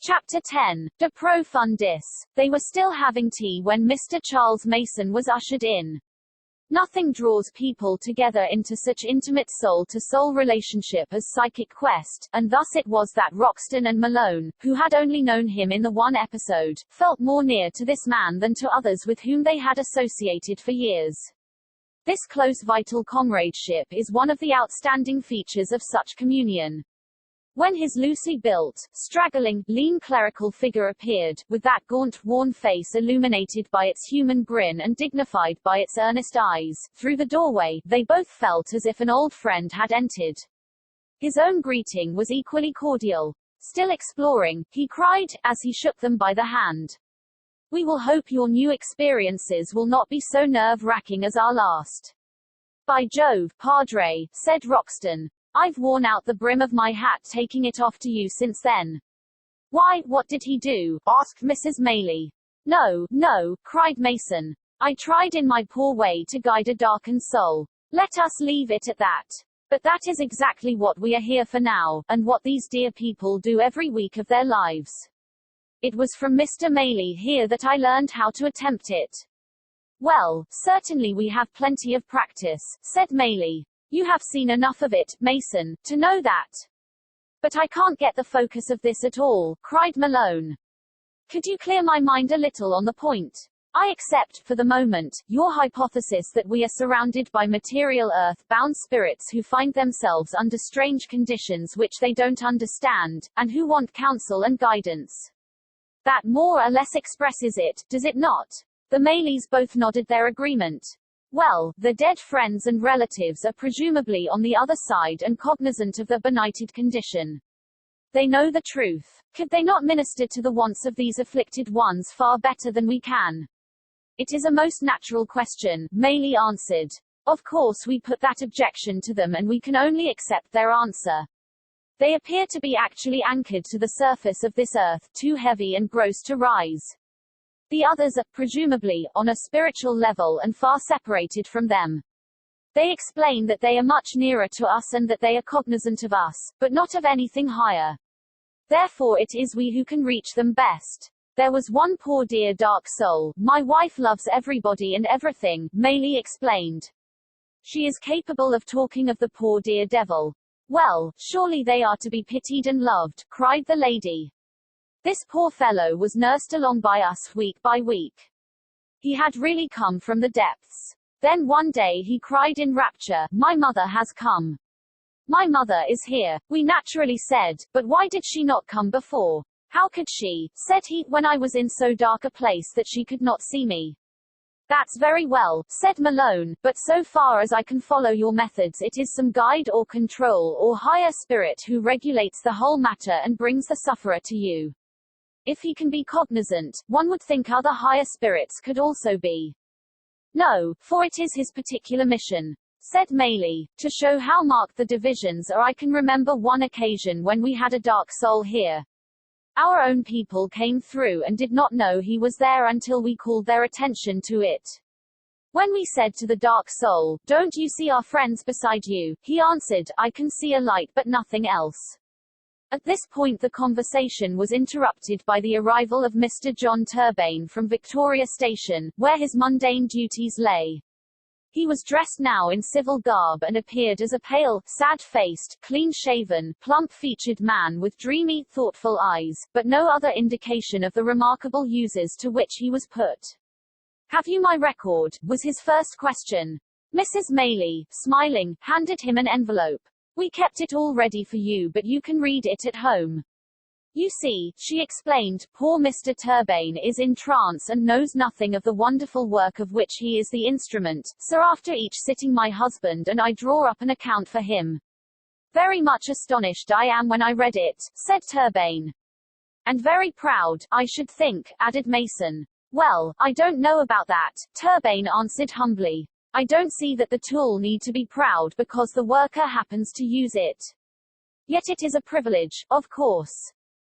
Chapter 10. De Profundis. They were still having tea when Mr. Charles Mason was ushered in. Nothing draws people together into such intimate soul-to-soul relationship as psychic quest, and thus it was that Roxton and Malone, who had only known him in the one episode, felt more near to this man than to others with whom they had associated for years. This close vital comradeship is one of the outstanding features of such communion. When his loosely built, straggling, lean clerical figure appeared, with that gaunt, worn face illuminated by its human grin and dignified by its earnest eyes, through the doorway, they both felt as if an old friend had entered. His own greeting was equally cordial. Still exploring, he cried, as he shook them by the hand. "We will hope your new experiences will not be so nerve-wracking as our last." "By Jove, Padre," said Roxton. "I've worn out the brim of my hat taking it off to you since then." "Why, what did he do?" asked Mrs. Maylie. No, cried Mason. "I tried in my poor way to guide a darkened soul. Let us leave it at that. But that is exactly what we are here for now, and what these dear people do every week of their lives. It was from Mr. Maylie here that I learned how to attempt it." "Well, certainly we have plenty of practice," said Maylie. "You have seen enough of it, Mason, to know that." "But I can't get the focus of this at all," cried Malone. "Could you clear my mind a little on the point? I accept, for the moment, your hypothesis that we are surrounded by material earth-bound spirits who find themselves under strange conditions which they don't understand, and who want counsel and guidance. That more or less expresses it, does it not?" The Maylies both nodded their agreement. "Well, the dead friends and relatives are presumably on the other side and cognizant of the benighted condition. They know the truth. Could they not minister to the wants of these afflicted ones far better than we can?" "It is a most natural question," Maylie answered. "Of course we put that objection to them and we can only accept their answer. They appear to be actually anchored to the surface of this earth, too heavy and gross to rise. The others are, presumably, on a spiritual level and far separated from them. They explain that they are much nearer to us and that they are cognizant of us, but not of anything higher. Therefore it is we who can reach them best. There was one poor dear dark soul. My wife loves everybody and everything," Maylie explained. "She is capable of talking of the poor dear devil." "Well, surely they are to be pitied and loved," cried the lady. "This poor fellow was nursed along by us week by week. He had really come from the depths. Then one day he cried in rapture, 'My mother has come. My mother is here.' We naturally said, 'But why did she not come before?' 'How could she,' said he, 'when I was in so dark a place that she could not see me?' 'That's very well,' said Malone, 'but so far as I can follow your methods it is some guide or control or higher spirit who regulates the whole matter and brings the sufferer to you. If he can be cognizant, one would think other higher spirits could also be." "No, for it is his particular mission," said Maylie, "to show how marked the divisions are. I can remember one occasion when we had a dark soul here. Our own people came through and did not know he was there until we called their attention to it. When we said to the dark soul, 'Don't you see our friends beside you?' he answered, 'I can see a light but nothing else.'" At this point the conversation was interrupted by the arrival of Mr. John Turbane from Victoria Station, where his mundane duties lay. He was dressed now in civil garb and appeared as a pale, sad-faced, clean-shaven, plump-featured man with dreamy, thoughtful eyes, but no other indication of the remarkable uses to which he was put. "Have you my record?" was his first question. Mrs. Maylie, smiling, handed him an envelope. "We kept it all ready for you but you can read it at home. You see," she explained, "poor Mr. Turbane is in trance and knows nothing of the wonderful work of which he is the instrument, so after each sitting my husband and I draw up an account for him." "Very much astonished I am when I read it," said Turbane. "And very proud, I should think," added Mason. "Well, I don't know about that," Turbane answered humbly. "I don't see that the tool need to be proud because the worker happens to use it. Yet it is a privilege, of course."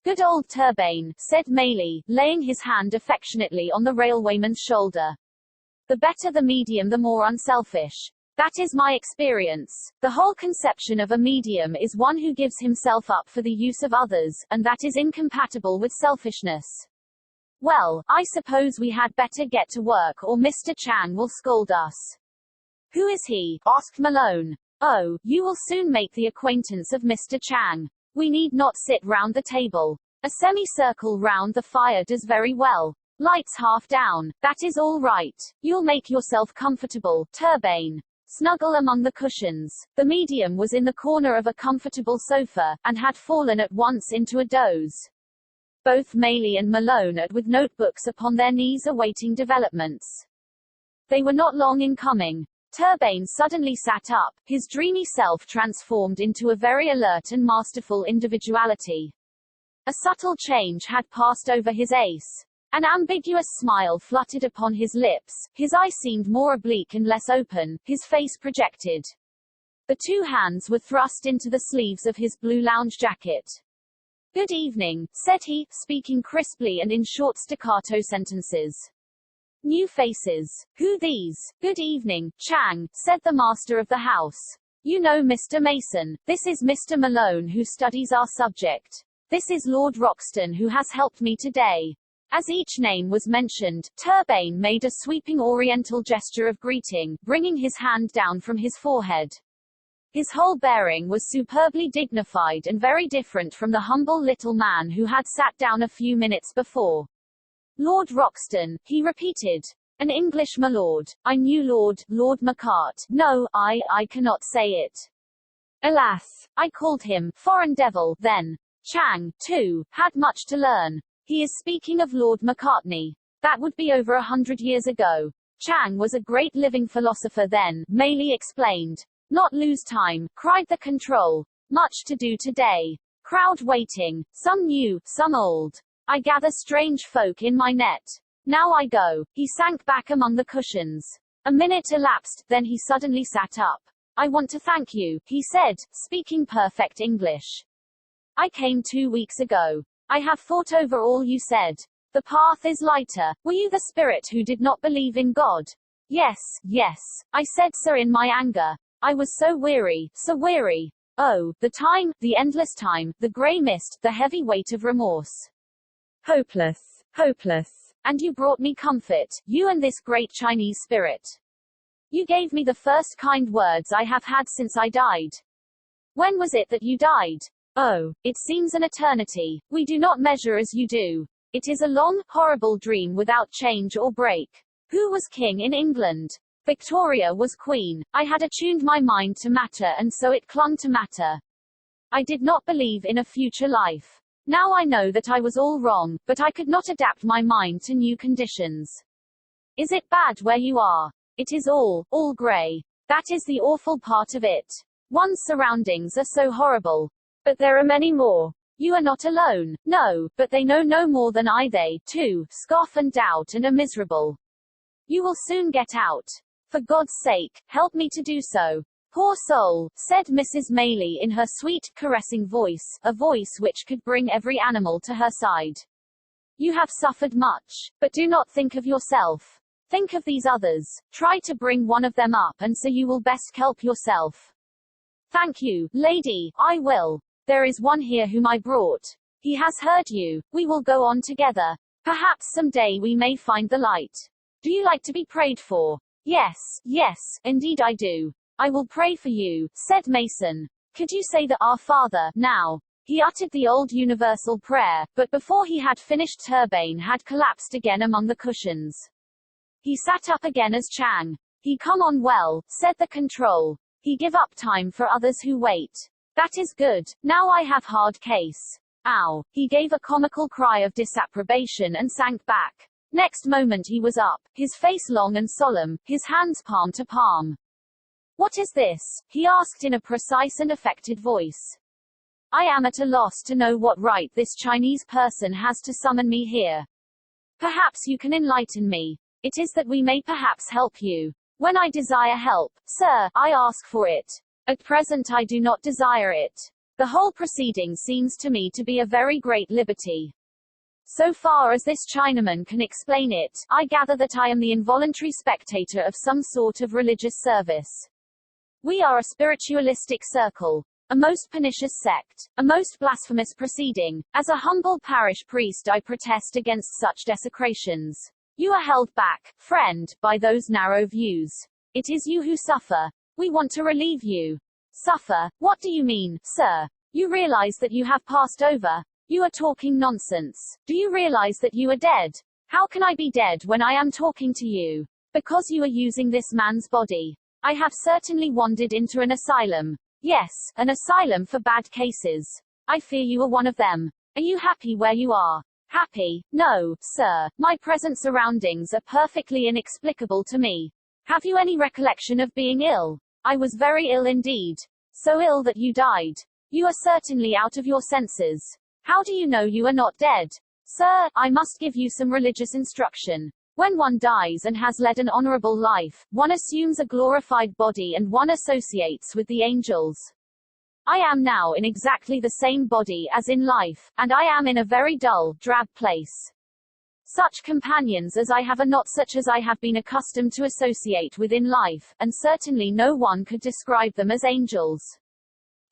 "Good old Turbane," said Maylie, laying his hand affectionately on the railwayman's shoulder. "The better the medium the more unselfish. That is my experience. The whole conception of a medium is one who gives himself up for the use of others, and that is incompatible with selfishness. Well, I suppose we had better get to work or Mr. Chang will scold us. Who is he? Asked Malone. Oh, you will soon make the acquaintance of Mr. Chang. We need not sit round the table. A semicircle round the fire does very well. Lights half down. That is all right. You'll make yourself comfortable, Turbane. Snuggle among the cushions. The medium was in the corner of a comfortable sofa, and had fallen at once into a doze. Both Maylie and Malone sat with notebooks upon their knees awaiting developments. They were not long in coming. Turbane suddenly sat up, his dreamy self transformed into a very alert and masterful individuality. A subtle change had passed over his ace. An ambiguous smile fluttered upon his lips, his eyes seemed more oblique and less open, his face projected. The two hands were thrust into the sleeves of his blue lounge jacket. Good evening, said he, speaking crisply and in short staccato sentences. New faces. Who these? Good evening, Chang, said the master of the house. You know Mr. Mason. This is Mr. Malone who studies our subject. This is Lord Roxton who has helped me today. As each name was mentioned, Turbane made a sweeping oriental gesture of greeting, bringing his hand down from his forehead. His whole bearing was superbly dignified and very different from the humble little man who had sat down a few minutes before. Lord Roxton, he repeated. An English my lord. I knew Lord Macart. No, I cannot say it. Alas, I called him foreign devil then. Chang, too, had much to learn. He is speaking of Lord Macartney. That would be over 100 years ago. Chang was a great living philosopher then, Maylie explained. Not lose time, cried the control. Much to do today. Crowd waiting, some new, some old. I gather strange folk in my net. Now I go. He sank back among the cushions. A minute elapsed, then he suddenly sat up. I want to thank you, he said, speaking perfect English. I came 2 weeks ago. I have thought over all you said. The path is lighter. Were you the spirit who did not believe in God? Yes, I said so in my anger. I was so weary, so weary. Oh, the time, the endless time, the grey mist, the heavy weight of remorse. Hopeless. And you brought me comfort, you and this great Chinese spirit. You gave me the first kind words I have had since I died. When was it that you died? Oh, it seems an eternity. We do not measure as you do. It is a long, horrible dream without change or break. Who was king in England? Victoria was queen. I had attuned my mind to matter and so it clung to matter. I did not believe in a future life. Now I know that I was all wrong, but I could not adapt my mind to new conditions. Is it bad where you are? It is all grey. That is the awful part of it. One's surroundings are so horrible. But there are many more. You are not alone. No, but they know no more than I. They, too, scoff and doubt and are miserable. You will soon get out. For God's sake, help me to do so. Poor soul, said Mrs. Maylie in her sweet, caressing voice, a voice which could bring every animal to her side. You have suffered much, but do not think of yourself. Think of these others. Try to bring one of them up and so you will best help yourself. Thank you, lady, I will. There is one here whom I brought. He has heard you. We will go on together. Perhaps some day we may find the light. Do you like to be prayed for? Yes, indeed I do. I will pray for you, said Mason. Could you say the Our Father, now? He uttered the old universal prayer, but before he had finished Turbane had collapsed again among the cushions. He sat up again as Chang. He come on well, said the control. He give up time for others who wait. That is good. Now I have hard case. Ow. He gave a comical cry of disapprobation and sank back. Next moment he was up, his face long and solemn, his hands palm to palm. What is this? He asked in a precise and affected voice. I am at a loss to know what right this Chinese person has to summon me here. Perhaps you can enlighten me. It is that we may perhaps help you. When I desire help, sir, I ask for it. At present I do not desire it. The whole proceeding seems to me to be a very great liberty. So far as this Chinaman can explain it, I gather that I am the involuntary spectator of some sort of religious service. We are a spiritualistic circle. A most pernicious sect. A most blasphemous proceeding. As a humble parish priest I protest against such desecrations. You are held back, friend, by those narrow views. It is you who suffer. We want to relieve you. Suffer? What do you mean, sir? You realize that you have passed over? You are talking nonsense. Do you realize that you are dead? How can I be dead when I am talking to you? Because you are using this man's body. I have certainly wandered into an asylum. Yes, an asylum for bad cases. I fear you are one of them. Are you happy where you are? Happy? No, sir. My present surroundings are perfectly inexplicable to me. Have you any recollection of being ill? I was very ill indeed. So ill that you died. You are certainly out of your senses. How do you know you are not dead? Sir, I must give you some religious instruction. When one dies and has led an honorable life, one assumes a glorified body and one associates with the angels. I am now in exactly the same body as in life, and I am in a very dull, drab place. Such companions as I have are not such as I have been accustomed to associate with in life, and certainly no one could describe them as angels.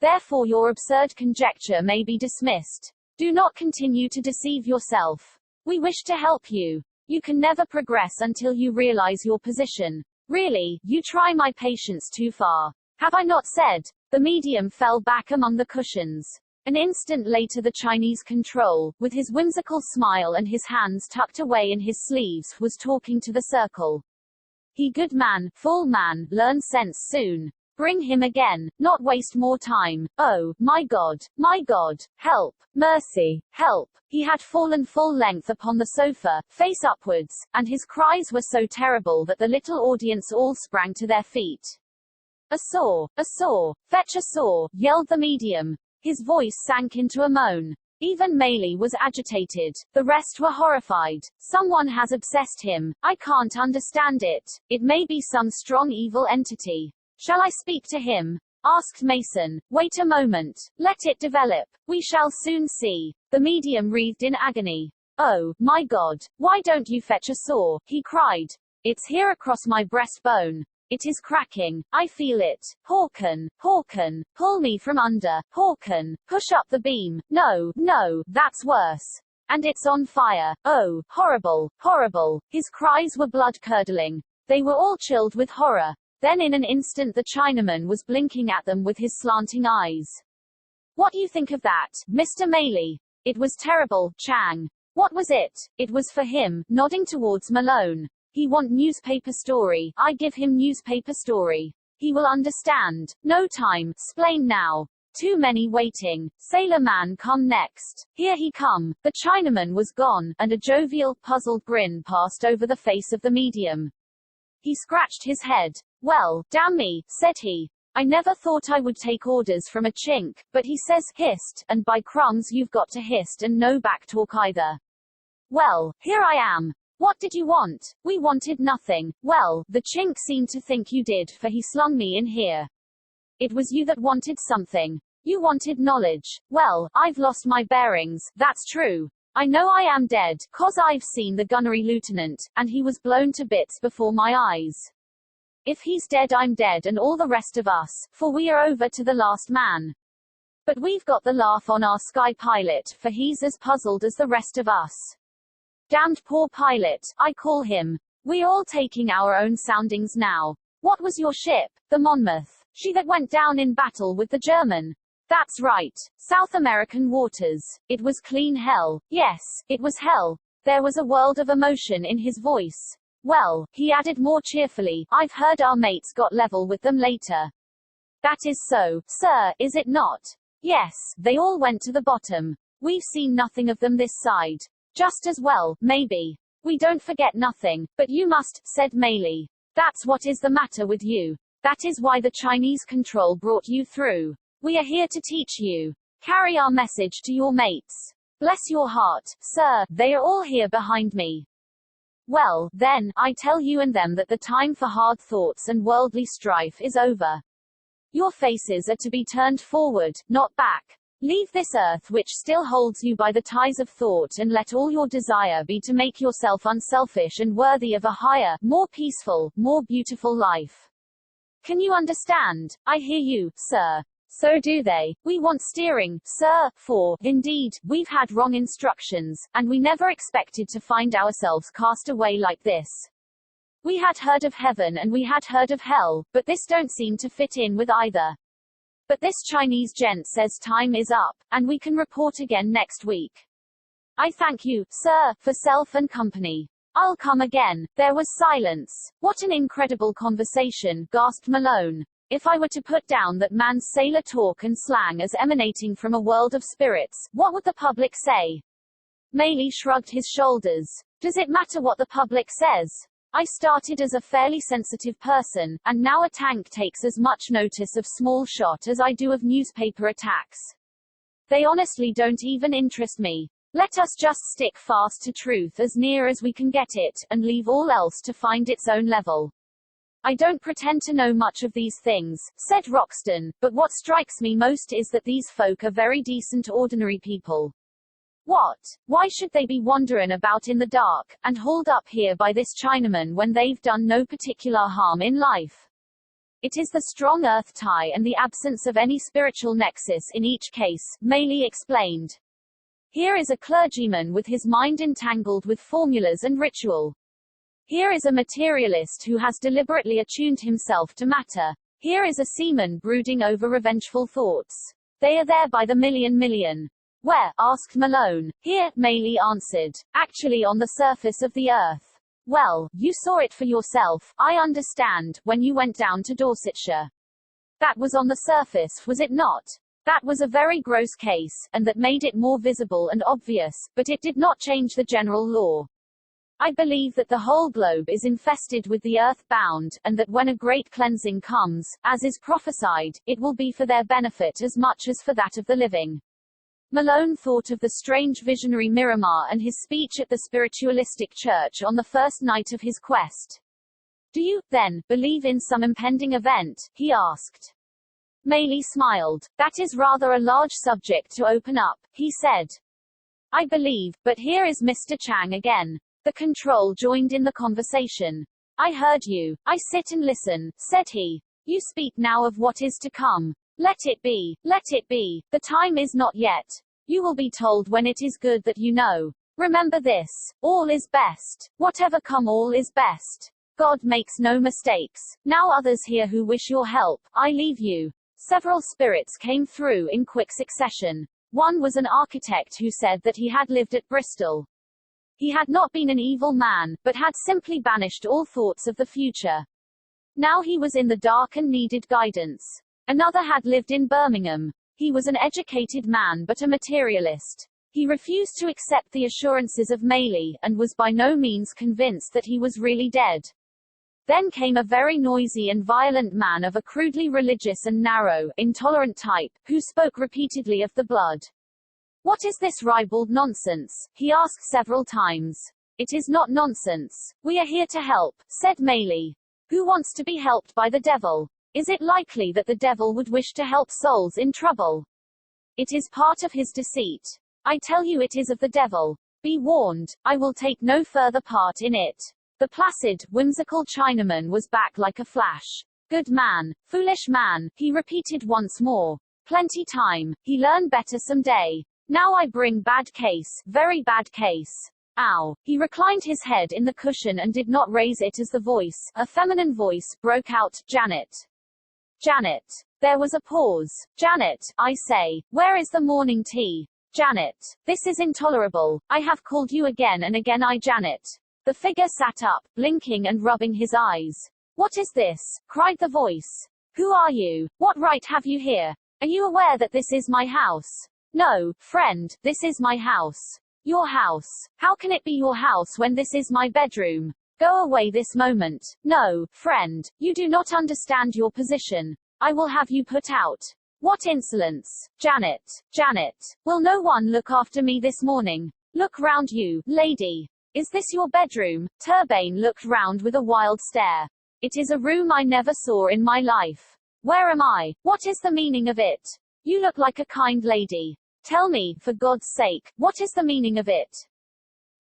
Therefore your absurd conjecture may be dismissed. Do not continue to deceive yourself. We wish to help you. You can never progress until you realize your position. Really, you try my patience too far. Have I not said? The medium fell back among the cushions. An instant later the Chinese control, with his whimsical smile and his hands tucked away in his sleeves, was talking to the circle. He good man, full man, learn sense soon. Bring him again, not waste more time. Oh, my God, help, mercy, help. He had fallen full length upon the sofa, face upwards, and his cries were so terrible that the little audience all sprang to their feet. A saw, fetch a saw, yelled the medium. His voice sank into a moan. Even Maylie was agitated. The rest were horrified. Someone has obsessed him. I can't understand it. It may be some strong evil entity. Shall I speak to him? Asked Mason. Wait a moment. Let it develop. We shall soon see. The medium writhed in agony. Oh, my God. Why don't you fetch a saw? He cried. It's here across my breastbone. It is cracking. I feel it. Hawken, pull me from under. Hawken, push up the beam. No, that's worse. And it's on fire. Oh, horrible. His cries were blood-curdling. They were all chilled with horror. Then in an instant the Chinaman was blinking at them with his slanting eyes. What do you think of that, Mr. Maylie? It was terrible, Chang. What was it? It was for him, nodding towards Malone. He want newspaper story. I give him newspaper story. He will understand. No time, explain now. Too many waiting. Sailor man come next. Here he come. The Chinaman was gone, and a jovial, puzzled grin passed over the face of the medium. He scratched his head. Well, damn me, said he. I never thought I would take orders from a chink, but he says, hist, and by crumbs you've got to hist and no backtalk either. Well, here I am. What did you want? We wanted nothing. Well, the chink seemed to think you did, for he slung me in here. It was you that wanted something. You wanted knowledge. Well, I've lost my bearings, that's true. I know I am dead, 'cause I've seen the gunnery lieutenant, and he was blown to bits before my eyes. If he's dead I'm dead and all the rest of us, for we are over to the last man. But we've got the laugh on our sky pilot, for he's as puzzled as the rest of us. Damned poor pilot, I call him. We all taking our own soundings now. What was your ship? The Monmouth. She that went down in battle with the German. That's right. South American waters. It was clean hell. Yes, it was hell. There was a world of emotion in his voice. Well, he added more cheerfully, I've heard our mates got level with them later. That is so, sir, is it not? Yes, they all went to the bottom. We've seen nothing of them this side. Just as well, maybe. We don't forget nothing, but you must, said Maylie. That's what is the matter with you. That is why the Chinese control brought you through. We are here to teach you. Carry our message to your mates. Bless your heart, sir, they are all here behind me. Well, then, I tell you and them that the time for hard thoughts and worldly strife is over. Your faces are to be turned forward, not back. Leave this earth which still holds you by the ties of thought and let all your desire be to make yourself unselfish and worthy of a higher, more peaceful, more beautiful life. Can you understand? I hear you, sir. So do they. We want steering, sir, for, indeed, we've had wrong instructions, and we never expected to find ourselves cast away like this. We had heard of heaven and we had heard of hell, but this don't seem to fit in with either. But this Chinese gent says time is up, and we can report again next week. I thank you, sir, for self and company. I'll come again. There was silence. What an incredible conversation, gasped Malone. If I were to put down that man's sailor talk and slang as emanating from a world of spirits, what would the public say? Maley shrugged his shoulders. Does it matter what the public says? I started as a fairly sensitive person, and now a tank takes as much notice of small shot as I do of newspaper attacks. They honestly don't even interest me. Let us just stick fast to truth as near as we can get it, and leave all else to find its own level. I don't pretend to know much of these things, said Roxton, but what strikes me most is that these folk are very decent ordinary people. What? Why should they be wandering about in the dark, and hauled up here by this Chinaman when they've done no particular harm in life? It is the strong earth tie and the absence of any spiritual nexus in each case, Maley explained. Here is a clergyman with his mind entangled with formulas and ritual. Here is a materialist who has deliberately attuned himself to matter. Here is a seaman brooding over revengeful thoughts. They are there by the million. Where? Asked Malone. Here, Maley answered. Actually on the surface of the earth. Well, you saw it for yourself, I understand, when you went down to Dorsetshire. That was on the surface, was it not? That was a very gross case, and that made it more visible and obvious, but it did not change the general law. I believe that the whole globe is infested with the earth-bound, and that when a great cleansing comes, as is prophesied, it will be for their benefit as much as for that of the living. Malone thought of the strange visionary Miramar and his speech at the spiritualistic church on the first night of his quest. Do you, then, believe in some impending event? He asked. Maley smiled. That is rather a large subject to open up, he said. I believe, but here is Mr. Chang again. The control joined in the conversation. I heard you. I sit and listen, said he. You speak now of what is to come. Let it be. Let it be. The time is not yet. You will be told when it is good that you know. Remember this. All is best. Whatever come, all is best. God makes no mistakes. Now others here who wish your help, I leave you. Several spirits came through in quick succession. One was an architect who said that he had lived at Bristol. He had not been an evil man, but had simply banished all thoughts of the future. Now he was in the dark and needed guidance. Another had lived in Birmingham. He was an educated man but a materialist. He refused to accept the assurances of Maley, and was by no means convinced that he was really dead. Then came a very noisy and violent man of a crudely religious and narrow, intolerant type, who spoke repeatedly of the blood. What is this ribald nonsense? He asked several times. It is not nonsense. We are here to help, said Maley. Who wants to be helped by the devil? Is it likely that the devil would wish to help souls in trouble? It is part of his deceit. I tell you it is of the devil. Be warned, I will take no further part in it. The placid, whimsical Chinaman was back like a flash. Good man, foolish man, he repeated once more. Plenty time, he learn better some day. Now I bring bad case, very bad case. Ow. He reclined his head in the cushion and did not raise it as the voice, a feminine voice, broke out, Janet. Janet. There was a pause. Janet, I say, where is the morning tea? Janet. This is intolerable. I have called you again and again. Janet. The figure sat up, blinking and rubbing his eyes. What is this? Cried the voice. Who are you? What right have you here? Are you aware that this is my house? No, friend, this is my house. Your house. How can it be your house when this is my bedroom? Go away this moment. No, friend, you do not understand your position. I will have you put out. What insolence. Janet. Janet. Will no one look after me this morning? Look round you, lady. Is this your bedroom? Turbane looked round with a wild stare. It is a room I never saw in my life. Where am I? What is the meaning of it? You look like a kind lady. Tell me, for God's sake, what is the meaning of it?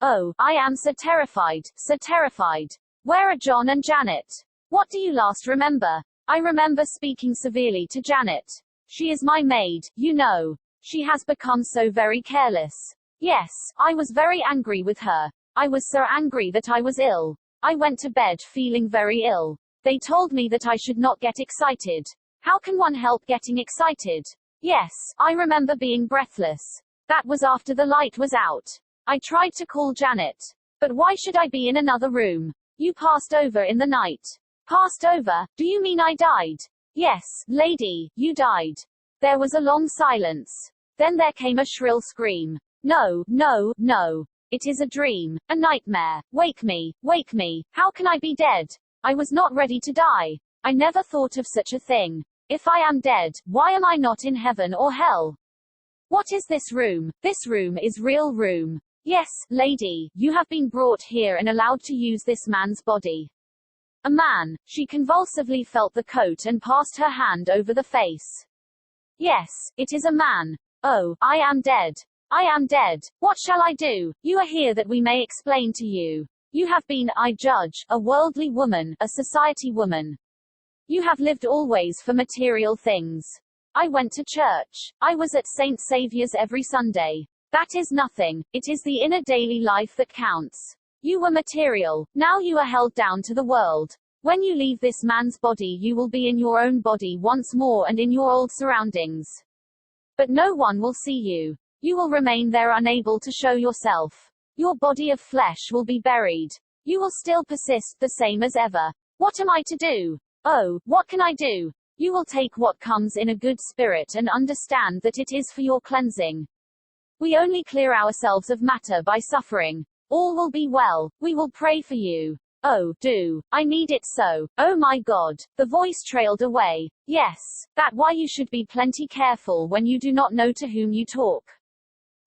Oh, I am so terrified, so terrified. Where are John and Janet? What do you last remember? I remember speaking severely to Janet. She is my maid, you know. She has become so very careless. Yes, I was very angry with her. I was so angry that I was ill. I went to bed feeling very ill. They told me that I should not get excited. How can one help getting excited? Yes, I remember being breathless. That was after the light was out. I tried to call Janet. But why should I be in another room? You passed over in the night. Passed over? Do you mean I died? Yes, lady, you died. There was a long silence. Then there came a shrill scream. No, no, no. It is a dream, a nightmare. Wake me, wake me. How can I be dead? I was not ready to die. I never thought of such a thing. If I am dead, why am I not in heaven or hell? What is this room? This room is real room. Yes, lady, you have been brought here and allowed to use this man's body. A man. She convulsively felt the coat and passed her hand over the face. Yes, it is a man. Oh, I am dead. I am dead. What shall I do? You are here that we may explain to you. You have been, I judge, a worldly woman, a society woman. You have lived always for material things. I went to church. I was at St. Saviour's every Sunday. That is nothing. It is the inner daily life that counts. You were material. Now you are held down to the world. When you leave this man's body you will be in your own body once more and in your old surroundings. But no one will see you. You will remain there unable to show yourself. Your body of flesh will be buried. You will still persist the same as ever. What am I to do? Oh, what can I do? You will take what comes in a good spirit and understand that it is for your cleansing. We only clear ourselves of matter by suffering. All will be well. We will pray for you. Oh, do. I need it so. Oh my God. The voice trailed away. Yes. That's why you should be plenty careful when you do not know to whom you talk.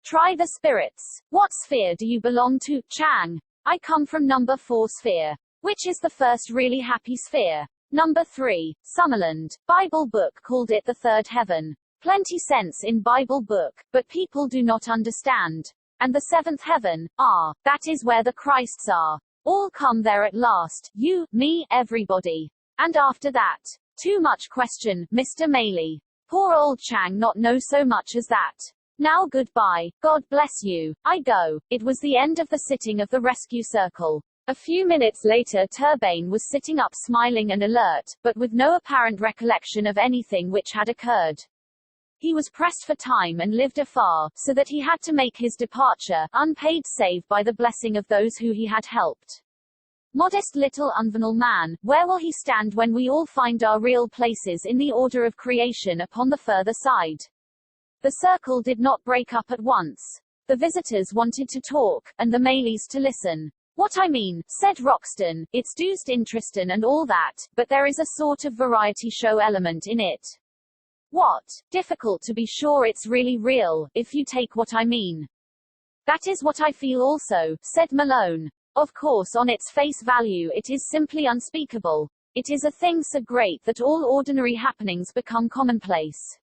Try the spirits. What sphere do you belong to, Chang? I come from number 4 sphere. Which is the first really happy sphere? Number 3, Summerland. Bible book called it the third heaven. Plenty sense in Bible book, but people do not understand. And the seventh heaven, that is where the Christs are. All come there at last, you, me, everybody. And after that. Too much question, Mr. Maley. Poor old Chang not know so much as that. Now goodbye, God bless you, I go. It was the end of the sitting of the rescue circle. A few minutes later Turbane was sitting up smiling and alert, but with no apparent recollection of anything which had occurred. He was pressed for time and lived afar, so that he had to make his departure, unpaid save by the blessing of those who he had helped. Modest little unvenal man, where will he stand when we all find our real places in the order of creation upon the further side? The circle did not break up at once. The visitors wanted to talk, and the Maleys to listen. What I mean, said Roxton, it's deuced interesting and all that, but there is a sort of variety show element in it. What? Difficult to be sure it's really real, if you take what I mean. That is what I feel also, said Malone. Of course on its face value it is simply unspeakable. It is a thing so great that all ordinary happenings become commonplace.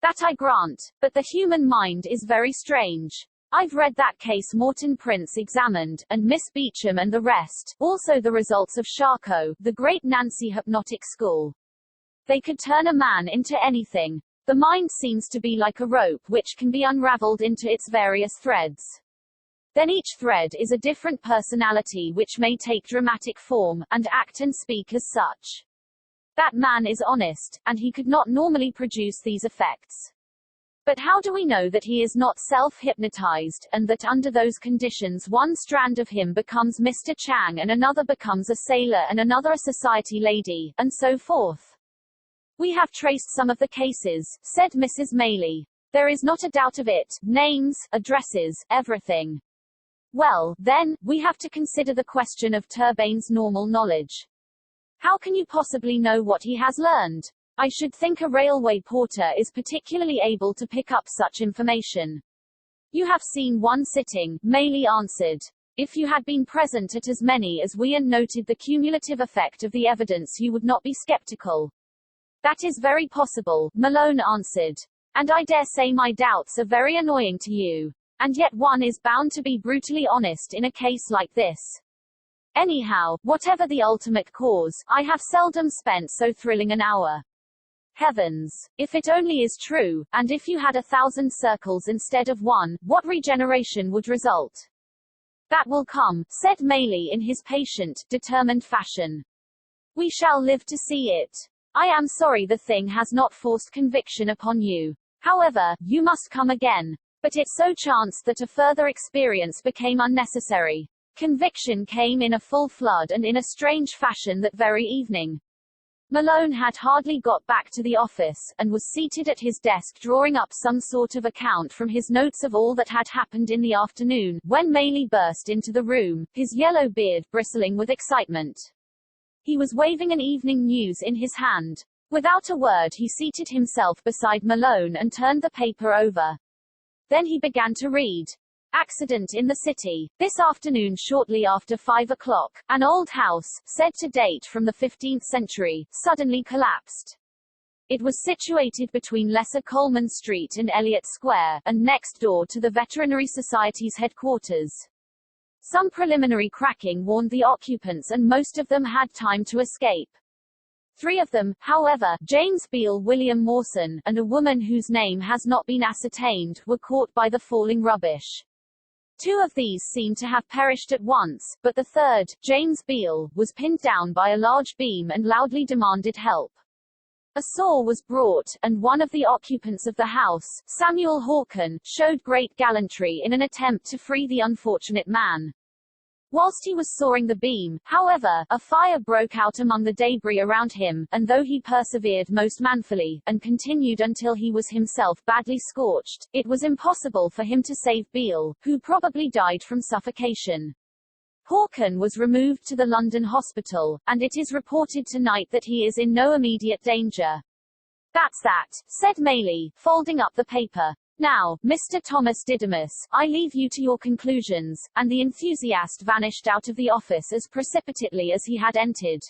That I grant, but the human mind is very strange. I've read that case Morton Prince examined, and Miss Beecham and the rest, also the results of Charcot, the great Nancy hypnotic school. They could turn a man into anything. The mind seems to be like a rope which can be unraveled into its various threads. Then each thread is a different personality which may take dramatic form, and act and speak as such. That man is honest, and he could not normally produce these effects. But how do we know that he is not self-hypnotized, and that under those conditions one strand of him becomes Mr. Chang and another becomes a sailor and another a society lady, and so forth? We have traced some of the cases, said Mrs. Maley. There is not a doubt of it, names, addresses, everything. Well, then, we have to consider the question of Turbane's normal knowledge. How can you possibly know what he has learned? I should think a railway porter is particularly able to pick up such information. You have seen one sitting, Maley answered. If you had been present at as many as we and noted the cumulative effect of the evidence you would not be skeptical. That is very possible, Malone answered. And I dare say my doubts are very annoying to you. And yet one is bound to be brutally honest in a case like this. Anyhow, whatever the ultimate cause, I have seldom spent so thrilling an hour. Heavens! If it only is true, and if you had 1,000 circles instead of one, what regeneration would result? That will come, said Maylie in his patient, determined fashion. We shall live to see it. I am sorry the thing has not forced conviction upon you. However, you must come again. But it so chanced that a further experience became unnecessary. Conviction came in a full flood and in a strange fashion that very evening. Malone had hardly got back to the office, and was seated at his desk drawing up some sort of account from his notes of all that had happened in the afternoon, when Maylie burst into the room, his yellow beard bristling with excitement. He was waving an evening news in his hand. Without a word he seated himself beside Malone and turned the paper over. Then he began to read. Accident in the city. This afternoon shortly after 5 o'clock, an old house, said to date from the 15th century, suddenly collapsed. It was situated between Lesser Coleman Street and Elliott Square, and next door to the Veterinary Society's headquarters. Some preliminary cracking warned the occupants and most of them had time to escape. 3 of them, however, James Beale, William Mawson, and a woman whose name has not been ascertained, were caught by the falling rubbish. 2 of these seemed to have perished at once, but the third, James Beale, was pinned down by a large beam and loudly demanded help. A saw was brought, and one of the occupants of the house, Samuel Hawken, showed great gallantry in an attempt to free the unfortunate man. Whilst he was sawing the beam, however, a fire broke out among the debris around him, and though he persevered most manfully, and continued until he was himself badly scorched, it was impossible for him to save Beale, who probably died from suffocation. Hawken was removed to the London hospital, and it is reported tonight that he is in no immediate danger. That's that, said Maylie, folding up the paper. Now, Mr. Thomas Didymus, I leave you to your conclusions, and the enthusiast vanished out of the office as precipitately as he had entered.